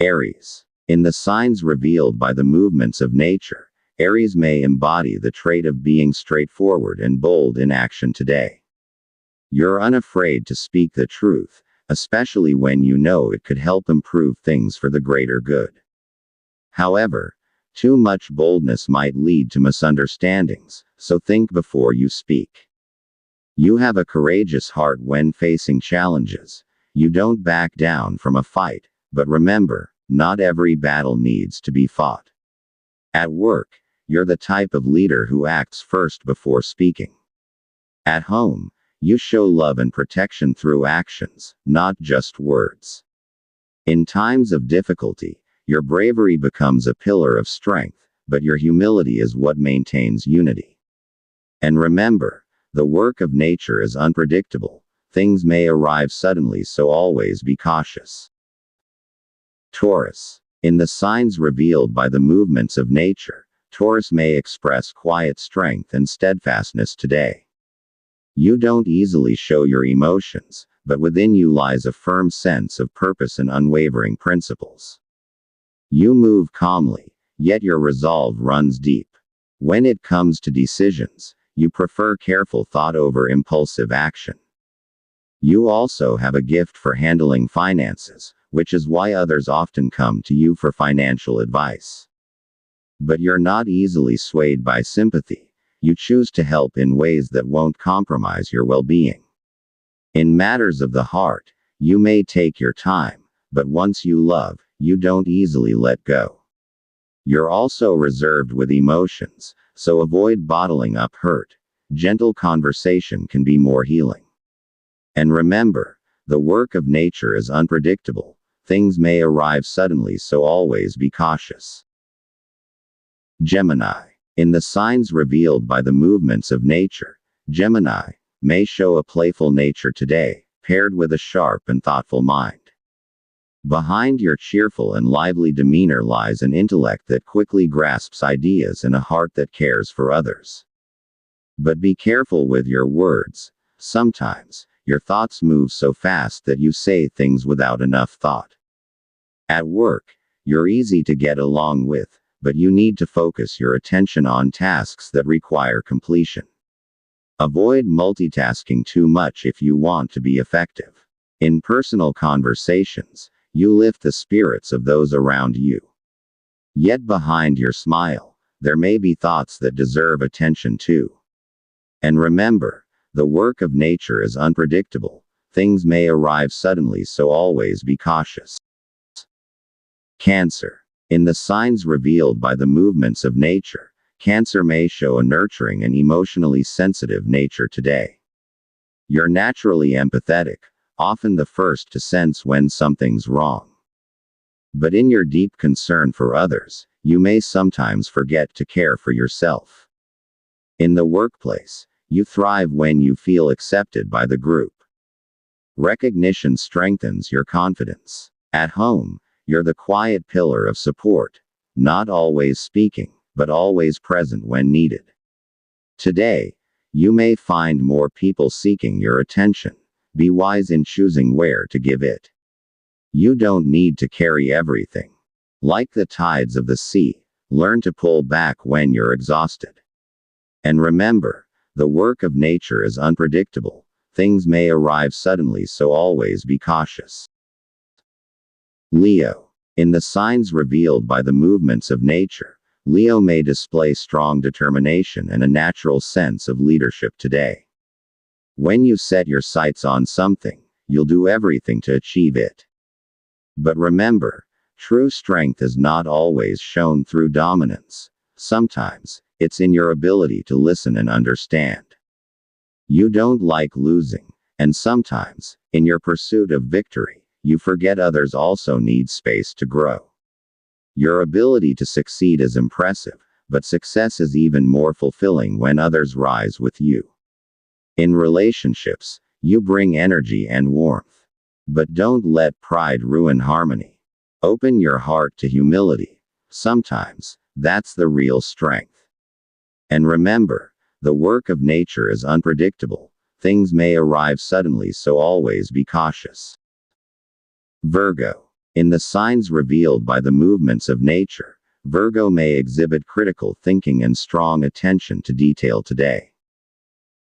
Aries. In the signs revealed by the movements of nature, Aries may embody the trait of being straightforward and bold in action today. You're unafraid to speak the truth, especially when you know it could help improve things for the greater good. However, too much boldness might lead to misunderstandings, so think before you speak. You have a courageous heart when facing challenges. You don't back down from a fight, but remember, not every battle needs to be fought. At work, you're the type of leader who acts first before speaking. At home, you show love and protection through actions, not just words. In times of difficulty, your bravery becomes a pillar of strength, but your humility is what maintains unity. And remember, the work of nature is unpredictable. Things may arrive suddenly, so always be cautious. Taurus. In the signs revealed by the movements of nature, Taurus may express quiet strength and steadfastness today. You don't easily show your emotions, but within you lies a firm sense of purpose and unwavering principles. You move calmly, yet your resolve runs deep. When it comes to decisions, you prefer careful thought over impulsive action. You also have a gift for handling finances, which is why others often come to you for financial advice. But you're not easily swayed by sympathy. You choose to help in ways that won't compromise your well-being. In matters of the heart, you may take your time, but once you love, you don't easily let go. You're also reserved with emotions, so avoid bottling up hurt. Gentle conversation can be more healing. And remember, the work of nature is unpredictable. Things may arrive suddenly, so always be cautious. Gemini. In the signs revealed by the movements of nature, Gemini may show a playful nature today, paired with a sharp and thoughtful mind. Behind your cheerful and lively demeanor lies an intellect that quickly grasps ideas and a heart that cares for others. But be careful with your words. Sometimes, your thoughts move so fast that you say things without enough thought. At work, you're easy to get along with, but you need to focus your attention on tasks that require completion. Avoid multitasking too much if you want to be effective. In personal conversations, you lift the spirits of those around you. Yet behind your smile, there may be thoughts that deserve attention too. And remember, the work of nature is unpredictable. Things may arrive suddenly, so always be cautious. Cancer. In the signs revealed by the movements of nature, Cancer may show a nurturing and emotionally sensitive nature today. You're naturally empathetic, often the first to sense when something's wrong. But in your deep concern for others, you may sometimes forget to care for yourself. In the workplace, you thrive when you feel accepted by the group. Recognition strengthens your confidence. At home, you're the quiet pillar of support, not always speaking, but always present when needed. Today, you may find more people seeking your attention. Be wise in choosing where to give it. You don't need to carry everything. Like the tides of the sea, learn to pull back when you're exhausted. And remember, the work of nature is unpredictable. Things may arrive suddenly, so always be cautious. Leo. In the signs revealed by the movements of nature, Leo may display strong determination and a natural sense of leadership today. When you set your sights on something, you'll do everything to achieve it. But remember, true strength is not always shown through dominance. Sometimes, it's in your ability to listen and understand. You don't like losing, and sometimes, in your pursuit of victory, you forget others also need space to grow. Your ability to succeed is impressive, but success is even more fulfilling when others rise with you. In relationships, you bring energy and warmth. But don't let pride ruin harmony. Open your heart to humility. Sometimes, that's the real strength. And remember, the work of nature is unpredictable. Things may arrive suddenly, so always be cautious. Virgo. In the signs revealed by the movements of nature, Virgo may exhibit critical thinking and strong attention to detail today.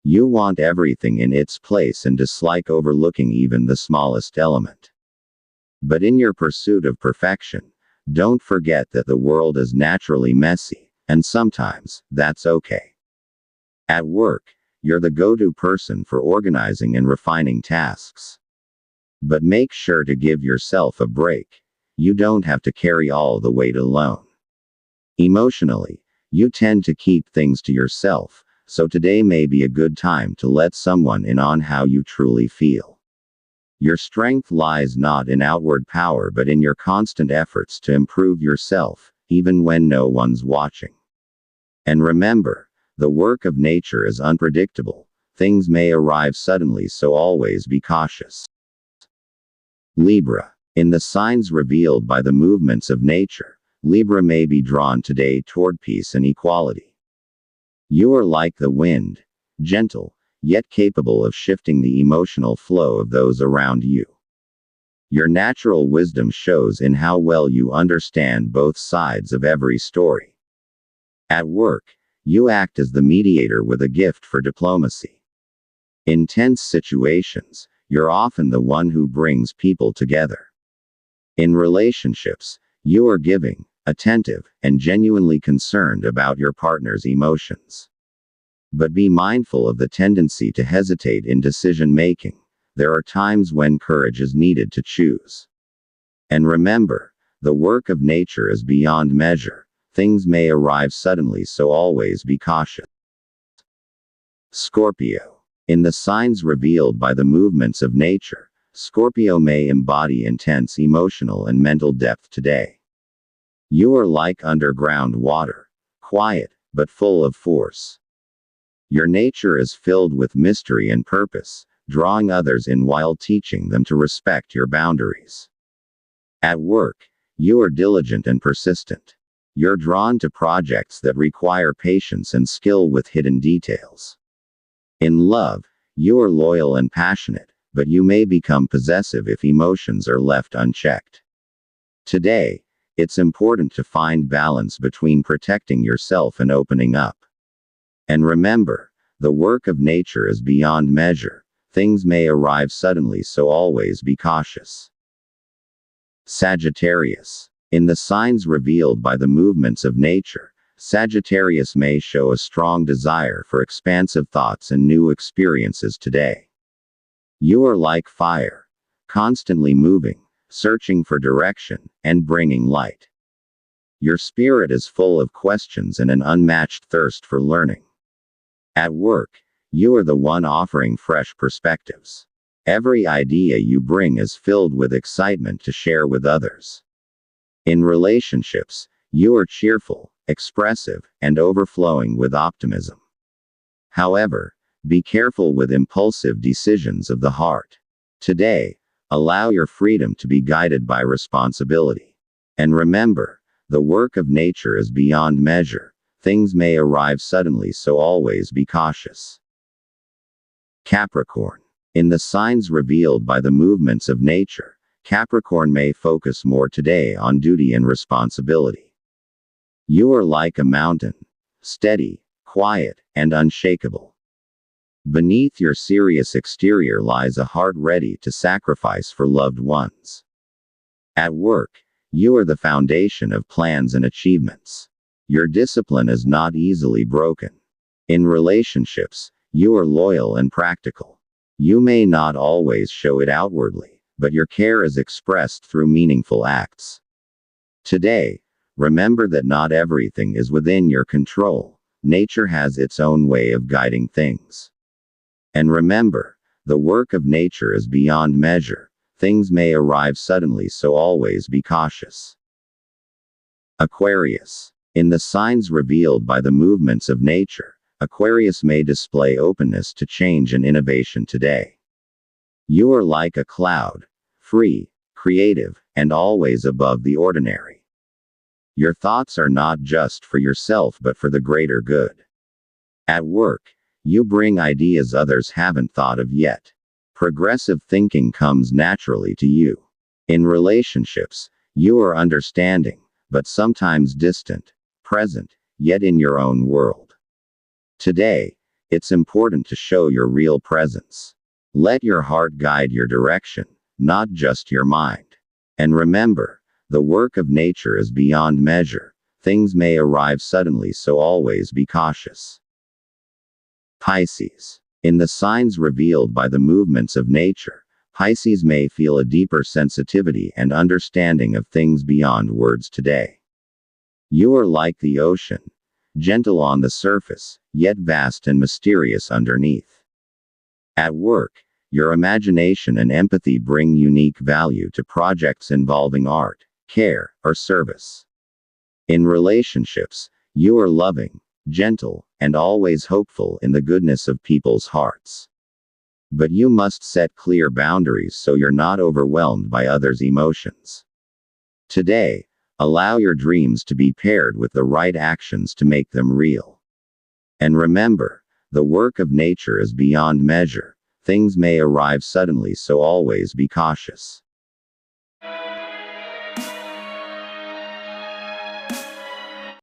You want everything in its place and dislike overlooking even the smallest element. But in your pursuit of perfection, don't forget that the world is naturally messy, and sometimes, that's okay. At work, you're the go-to person for organizing and refining tasks. But make sure to give yourself a break. You don't have to carry all the weight alone. Emotionally, you tend to keep things to yourself, so today may be a good time to let someone in on how you truly feel. Your strength lies not in outward power but in your constant efforts to improve yourself, even when no one's watching. And remember, the work of nature is unpredictable. Things may arrive suddenly, so always be cautious. Libra. In the signs revealed by the movements of nature, Libra may be drawn today toward peace and equality. You are like the wind, gentle, yet capable of shifting the emotional flow of those around you. Your natural wisdom shows in how well you understand both sides of every story. At work, you act as the mediator with a gift for diplomacy. In tense situations, you're often the one who brings people together. In relationships, you are giving, attentive, and genuinely concerned about your partner's emotions. But be mindful of the tendency to hesitate in decision-making. There are times when courage is needed to choose. And remember, the work of nature is beyond measure. Things may arrive suddenly, so always be cautious. Scorpio. In the signs revealed by the movements of nature, Scorpio may embody intense emotional and mental depth today. You are like underground water, quiet, but full of force. Your nature is filled with mystery and purpose, drawing others in while teaching them to respect your boundaries. At work, you are diligent and persistent. You're drawn to projects that require patience and skill with hidden details. In love, you are loyal and passionate, but you may become possessive if emotions are left unchecked. Today, it's important to find balance between protecting yourself and opening up. And remember, the work of nature is beyond measure. Things may arrive suddenly, so always be cautious. Sagittarius. In the signs revealed by the movements of nature, Sagittarius may show a strong desire for expansive thoughts and new experiences today. You are like fire, constantly moving, searching for direction, and bringing light. Your spirit is full of questions and an unmatched thirst for learning. At work, you are the one offering fresh perspectives. Every idea you bring is filled with excitement to share with others. In relationships, you are cheerful, expressive, and overflowing with optimism. However, be careful with impulsive decisions of the heart. Today, allow your freedom to be guided by responsibility. And remember, the work of nature is beyond measure. Things may arrive suddenly, so always be cautious. Capricorn. In the signs revealed by the movements of nature, Capricorn may focus more today on duty and responsibility. You are like a mountain, steady, quiet, and unshakable. Beneath your serious exterior lies a heart ready to sacrifice for loved ones. At work, you are the foundation of plans and achievements. Your discipline is not easily broken. In relationships, you are loyal and practical. You may not always show it outwardly, but your care is expressed through meaningful acts. Today, remember that not everything is within your control. Nature has its own way of guiding things. And remember, the work of nature is beyond measure. Things may arrive suddenly, so always be cautious. Aquarius. In the signs revealed by the movements of nature, Aquarius may display openness to change and innovation today. You are like a cloud, free, creative, and always above the ordinary. Your thoughts are not just for yourself but for the greater good. At work, you bring ideas others haven't thought of yet. Progressive thinking comes naturally to you. In relationships, you are understanding, but sometimes distant, present, yet in your own world. Today, it's important to show your real presence. Let your heart guide your direction, not just your mind. And remember, the work of nature is beyond measure. Things may arrive suddenly, so always be cautious. Pisces. In the signs revealed by the movements of nature, Pisces may feel a deeper sensitivity and understanding of things beyond words today. You are like the ocean, gentle on the surface, yet vast and mysterious underneath. At work, your imagination and empathy bring unique value to projects involving art, care, or service. In relationships, you are loving, gentle, and always hopeful in the goodness of people's hearts. But you must set clear boundaries so you're not overwhelmed by others' emotions. Today, allow your dreams to be paired with the right actions to make them real. And remember, the work of nature is beyond measure. Things may arrive suddenly, so always be cautious.